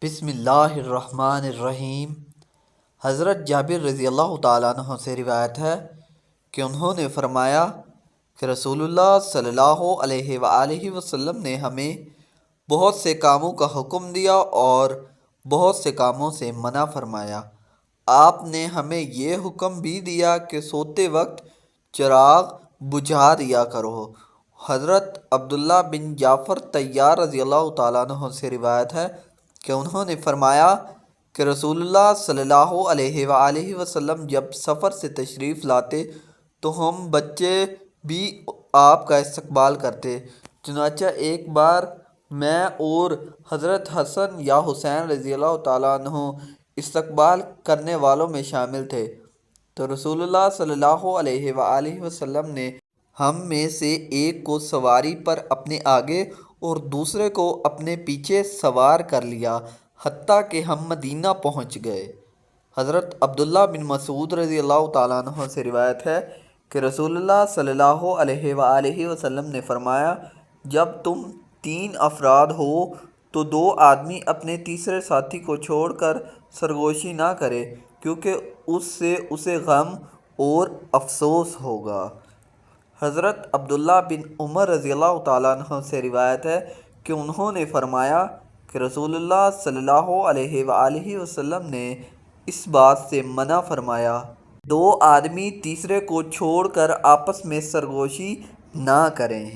بسم اللہ الرحمن الرحیم۔ حضرت جابر رضی اللہ تعالیٰ عنہ سے روایت ہے کہ انہوں نے فرمایا کہ رسول اللہ صلی اللہ علیہ وآلہ وسلم نے ہمیں بہت سے کاموں کا حکم دیا اور بہت سے کاموں سے منع فرمایا۔ آپ نے ہمیں یہ حکم بھی دیا کہ سوتے وقت چراغ بجھا دیا کرو۔ حضرت عبداللہ بن جعفر طیار رضی اللہ تعالیٰ عنہ سے روایت ہے کہ انہوں نے فرمایا کہ رسول اللہ صلی اللہ علیہ وآلہ وسلم جب سفر سے تشریف لاتے تو ہم بچے بھی آپ کا استقبال کرتے۔ چنانچہ ایک بار میں اور حضرت حسن یا حسین رضی اللہ تعالیٰ عنہ استقبال کرنے والوں میں شامل تھے تو رسول اللہ صلی اللہ علیہ وآلہ وسلم نے ہم میں سے ایک کو سواری پر اپنے آگے اور دوسرے کو اپنے پیچھے سوار کر لیا حتیٰ کہ ہم مدینہ پہنچ گئے۔ حضرت عبداللہ بن مسعود رضی اللہ تعالیٰ عنہ سے روایت ہے کہ رسول اللہ صلی اللہ علیہ وآلہ وسلم نے فرمایا، جب تم 3 افراد ہو تو 2 آدمی اپنے تیسرے ساتھی کو چھوڑ کر سرگوشی نہ کرے، کیونکہ اس سے اسے غم اور افسوس ہوگا۔ حضرت عبداللہ بن عمر رضی اللہ تعالیٰ عنہ سے روایت ہے کہ انہوں نے فرمایا کہ رسول اللہ صلی اللہ علیہ وآلہ وسلم نے اس بات سے منع فرمایا 2 آدمی تیسرے کو چھوڑ کر آپس میں سرگوشی نہ کریں۔